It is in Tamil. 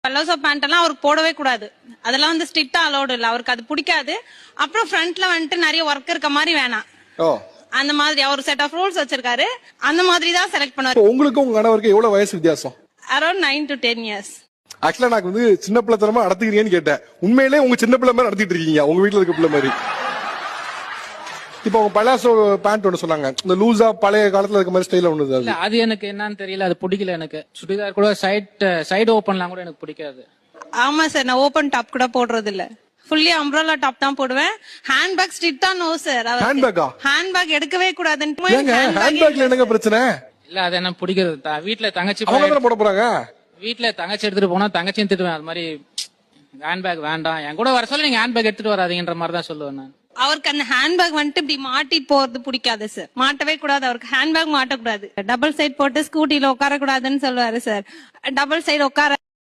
பல்லோசோ பேண்ட் எல்லாம் அவருக்கு போடவே கூடாது. அதெல்லாம் வந்து ஸ்ட்ரிக்டா அலோடு இல்ல, அவருக்கு அது பிடிக்காது. அப்புறம் ஃப்ரண்ட்ல வந்துட்டு நிறைய ஒர்க் இருக்க மாதிரி வேணாம், அந்த மாதிரி அவர் செட் ஆஃப் ரூல்ஸ் வச்சிருக்காரு. அந்த மாதிரி தான் செலக்ட் பண்ணுவாரு. உங்களுக்கு உங்க கணவருக்கு எவ்வளவு வயசு வித்தியாசம்? Around 9 to 10 years. ஆக்சுவலா நான் வந்து சின்ன பிள்ளைத்தனமா நடத்துக்கிறீங்கன்னு கேட்டேன். உண்மையிலே உங்க சின்ன பிள்ளை மாதிரி நடத்திட்டு இருக்கீங்க, உங்க வீட்டுல இருக்க பிள்ளை மாதிரி. இப்ப உங்க பலாசோ பேண்ட் ஒண்ணு சொன்னாங்க, இந்த லூசா பழைய காலத்துல இருக்க மாதிரி ஸ்டைல ஒண்ணு. இல்ல அது எனக்கு என்னன்னு தெரியல, அது பிடிக்கல எனக்கு. சுடிதார் கூட சைடு ஓபன்லாம் கூட எனக்கு பிடிக்காது. ஆமா சார், நான் ஓபன் டாப் கூட போடுறது இல்ல, ஃபுல்லி அம்ப்ரெல்லா டாப் தான் போடுவேன். ஹேண்ட் பேக் ஸ்ட்ரிக்ட்டா நோ சார். ஹேண்ட் பேக் எடுக்கவே கூடாதுன்னு. ஹேண்ட் பேக்ல என்னங்க பிரச்சனை? இல்ல அது என்ன பிடிக்கிறது. வீட்டுல தங்கச்சி போட போறாங்க, வீட்டுல தங்கச்சி எடுத்துட்டு போனா தங்கச்சியும் திட்டுவேன். அது மாதிரி ஹேண்ட் பேக் வேண்டாம், என் கூட வர சொல்ல நீங்க ஹேண்ட் பேக் எடுத்துட்டு வராதீங்கன்ற மாதிரி தான் சொல்லுவேன் நான். அவருக்கு அந்த ஹேண்ட் பேக் வந்துட்டு இப்படி மாட்டி போறது பிடிக்காது சார். மாட்டவே கூடாது, அவருக்கு ஹேண்ட் பேக் மாட்டக்கூடாது. டபுள் சைட் போட்டு ஸ்கூட்டில உட்கார கூடாதுன்னு சொல்லுவாரு சார். டபுள் சைடு உட்கார